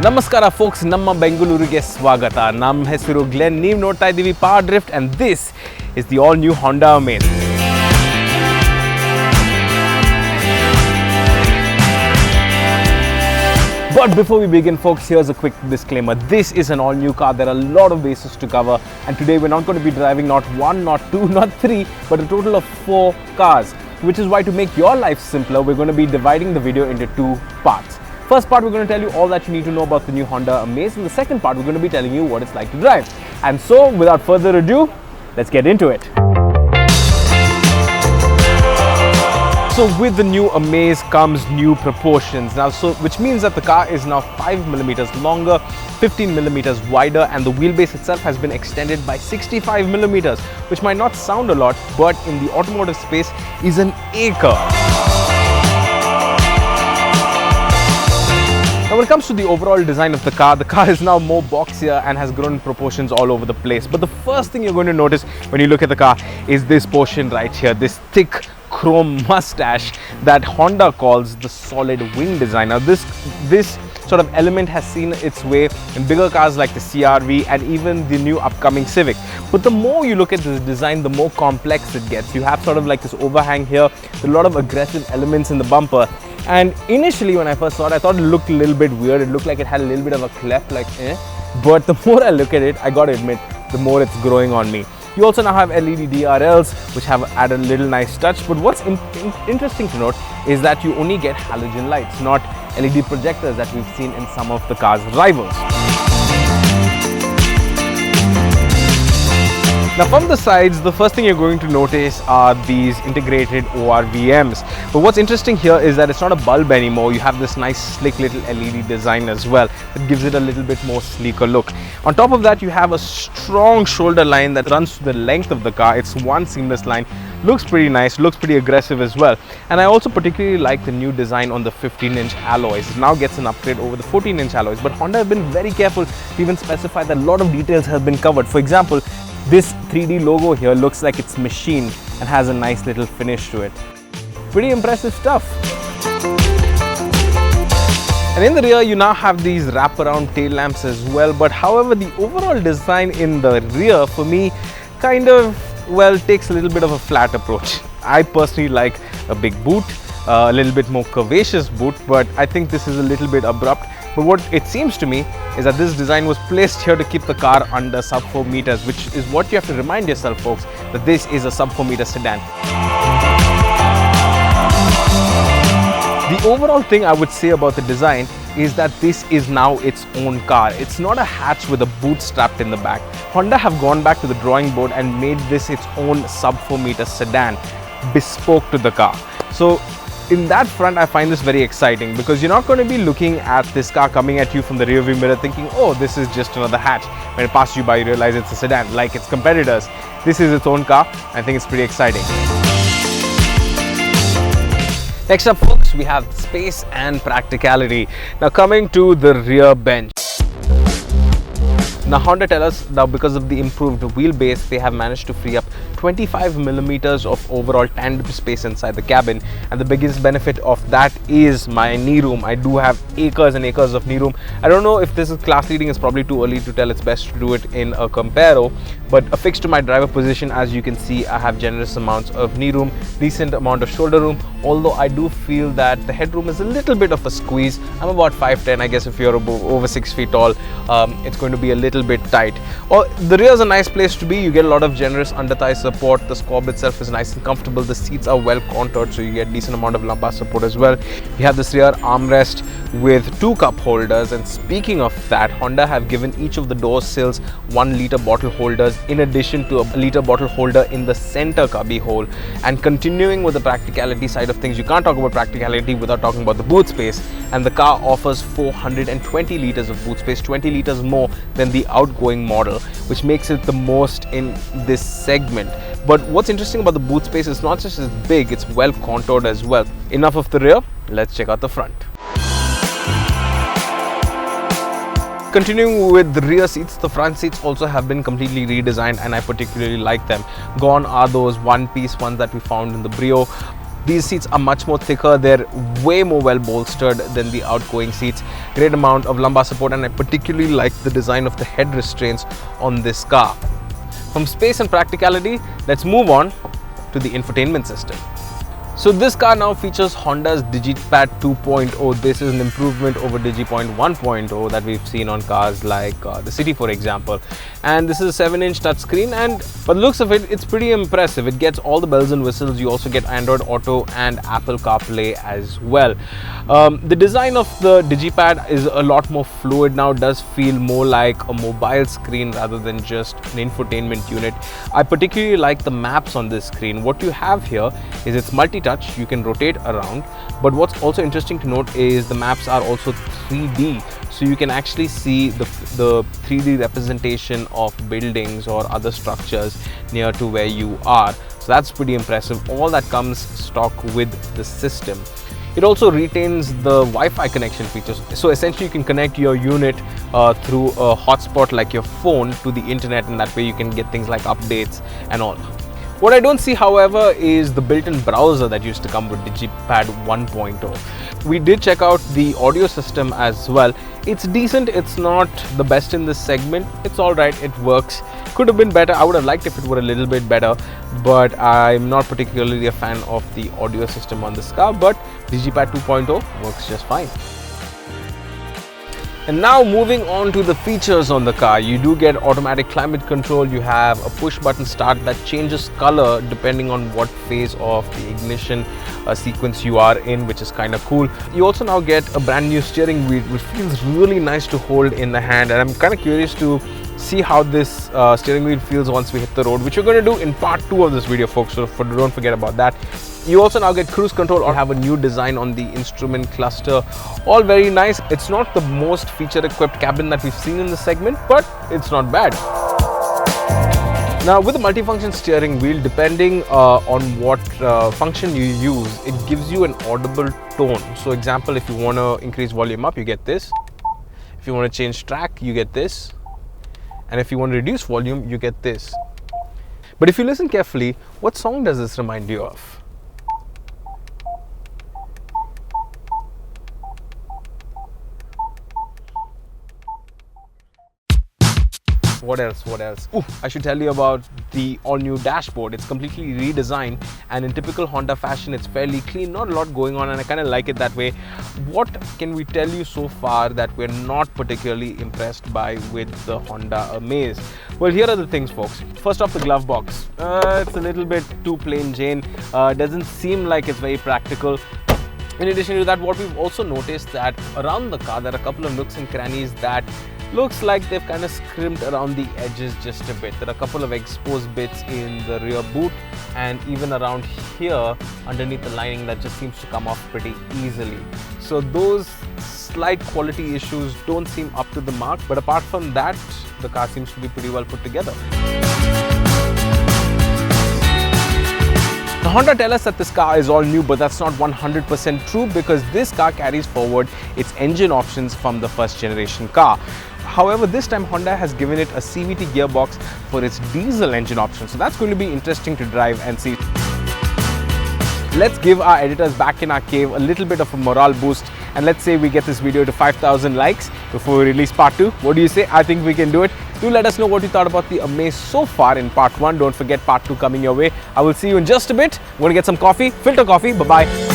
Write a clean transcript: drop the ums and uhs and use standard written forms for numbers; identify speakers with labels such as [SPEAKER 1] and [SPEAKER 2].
[SPEAKER 1] Namaskara folks, Namma Bengaluru Swagata. Nam Hesiru Glen, Neev Nota Idivi PowerDrift, and this is the all new Honda Amaze. But before we begin folks, here's a quick disclaimer. This is an all new car. There are a lot of bases to cover, and today we're not going to be driving not one, not two, not three, but a total of 4 cars. Which is why, to make your life simpler, we're going to be dividing the video into 2 parts. First part, we're going to tell you all that you need to know about the new Honda Amaze, and the second part, we're going to be telling you what it's like to drive. And so, without further ado, let's get into it. So with the new Amaze comes new proportions now, which means that the car is now 5mm longer, 15mm wider, and the wheelbase itself has been extended by 65mm, which might not sound a lot, but in the automotive space is an acre. Now when it comes to the overall design of the car is now more boxier and has grown in proportions all over the place. But the first thing you're going to notice when you look at the car is this portion right here, this thick chrome mustache that Honda calls the solid wing design. Now this sort of element has seen its way in bigger cars like the CR-V and even the new upcoming Civic. But the more you look at this design, the more complex it gets. You have sort of like this overhang here, a lot of aggressive elements in the bumper. And initially when I first saw it, I thought it looked a little bit weird. It looked like it had a little bit of a cleft, like But the more I look at it, I gotta admit, the more it's growing on me. You also now have LED DRLs, which have added a little nice touch. But what's interesting to note is that you only get halogen lights, not LED projectors that we've seen in some of the car's rivals. Now from the sides, the first thing you're going to notice are these integrated ORVMs. But what's interesting here is that it's not a bulb anymore. You have this nice slick little LED design as well that gives it a little bit more sleeker look. On top of that, you have a strong shoulder line that runs to the length of the car. It's one seamless line. Looks pretty nice, looks pretty aggressive as well. And I also particularly like the new design on the 15-inch alloys. It now gets an upgrade over the 14-inch alloys. But Honda have been very careful to even specify that a lot of details have been covered. For example, this 3D logo here looks like it's machined and has a nice little finish to it. Pretty impressive stuff. And in the rear, you now have these wraparound tail lamps as well. But however, the overall design in the rear for me kind of, well, takes a little bit of a flat approach. I personally like a big boot, a little bit more curvaceous boot, but I think this is a little bit abrupt. But what it seems to me is that this design was placed here to keep the car under sub 4 meters, which is what you have to remind yourself, folks, that this is a sub 4 meter sedan. The overall thing I would say about the design is that this is now its own car. It's not a hatch with a boot strapped in the back. Honda have gone back to the drawing board and made this its own sub 4 meter sedan, bespoke to the car. So in that front, I find this very exciting because you're not going to be looking at this car coming at you from the rear view mirror thinking, oh, this is just another hatch. When it passes you by, you realize it's a sedan like its competitors. This is its own car. I think it's pretty exciting. Next up, folks, we have space and practicality. Now coming to the rear bench. Now Honda tell us now because of the improved wheelbase, they have managed to free up 25mm of overall tandem space inside the cabin, and the biggest benefit of that is my knee room. I do have acres and acres of knee room. I don't know if this is class leading, it's probably too early to tell. It's best to do it in a Comparo, but affixed to my driver position, as you can see, I have generous amounts of knee room, decent amount of shoulder room, although I do feel that the headroom is a little bit of a squeeze. I'm about 5'10", I guess if you're over 6 feet tall, it's going to be a little bit tight. The rear is a nice place to be. You get a lot of generous under thigh support. The squab itself is nice and comfortable. The seats are well contoured, so you get decent amount of lumbar support as well. You have this rear armrest with 2 cup holders, and speaking of that, Honda have given each of the door sills 1 liter bottle holders in addition to a liter bottle holder in the center cubby hole. And continuing with the practicality side of things, you can't talk about practicality without talking about the boot space, and the car offers 420 liters of boot space, 20 liters more than the outgoing model, which makes it the most in this segment. But what's interesting about the boot space is not just it's big, it's well contoured as well. Enough of the rear, let's check out the front. Continuing with the rear seats, the front seats also have been completely redesigned, and I particularly like them. Gone are those one-piece ones that we found in the Brio. These seats are much more thicker, they're way more well bolstered than the outgoing seats. Great amount of lumbar support, and I particularly like the design of the head restraints on this car. From space and practicality, let's move on to the infotainment system. So this car now features Honda's DigiPad 2.0. This is an improvement over DigiPoint 1.0 that we've seen on cars like the City, for example. And this is a 7-inch touchscreen, and by the looks of it, it's pretty impressive. It gets all the bells and whistles. You also get Android Auto and Apple CarPlay as well. The design of the DigiPad is a lot more fluid now. It does feel more like a mobile screen rather than just an infotainment unit. I particularly like the maps on this screen. What you have here is it's multi-touch. You can rotate around, but what's also interesting to note is the maps are also 3D, so you can actually see the 3D representation of buildings or other structures near to where you are. So that's pretty impressive. All that comes stock with the system. It also retains the Wi-Fi connection features. So essentially you can connect your unit through a hotspot like your phone to the internet, and that way you can get things like updates and all. What I don't see, however, is the built-in browser that used to come with DigiPad 1.0. We did check out the audio system as well. It's decent. It's not the best in this segment. It's all right. It works. Could have been better. I would have liked if it were a little bit better, but I'm not particularly a fan of the audio system on this car, but DigiPad 2.0 works just fine. And now moving on to the features on the car. You do get automatic climate control. You have a push button start that changes color depending on what phase of the ignition sequence you are in, which is kind of cool. You also now get a brand new steering wheel, which feels really nice to hold in the hand, and I'm kind of curious to see how this steering wheel feels once we hit the road, which we're going to do in part 2 of this video, folks, so don't forget about that. You also now get cruise control. You have a new design on the instrument cluster. All very nice. It's not the most feature-equipped cabin that we've seen in the segment, but it's not bad. Now, with the multifunction steering wheel, depending on what function you use, it gives you an audible tone. So, example, if you want to increase volume up, you get this. If you want to change track, you get this. And if you want to reduce volume, you get this. But if you listen carefully, what song does this remind you of? What else? Ooh, I should tell you about the all-new dashboard. It's completely redesigned, and in typical Honda fashion, it's fairly clean, not a lot going on, and I kind of like it that way. What can we tell you so far that we're not particularly impressed by with the Honda Amaze? Well, here are the things, folks. First off, the glove box. It's a little bit too plain Jane. Doesn't seem like it's very practical. In addition to that, what we've also noticed that around the car, there are a couple of nooks and crannies that looks like they've kind of scrimped around the edges just a bit. There are a couple of exposed bits in the rear boot, and even around here underneath the lining that just seems to come off pretty easily. So those slight quality issues don't seem up to the mark, but apart from that, the car seems to be pretty well put together. Now, Honda tell us that this car is all new, but that's not 100% true, because this car carries forward its engine options from the first generation car. However, this time Honda has given it a CVT gearbox for its diesel engine option, so that's going to be interesting to drive and see. Let's give our editors back in our cave a little bit of a morale boost, and let's say we get this video to 5,000 likes before we release part 2. What do you say? I think we can do it. Do let us know what you thought about the Amaze so far in part 1. Don't forget part 2 coming your way. I will see you in just a bit. I'm going to get some coffee, filter coffee. Bye-bye.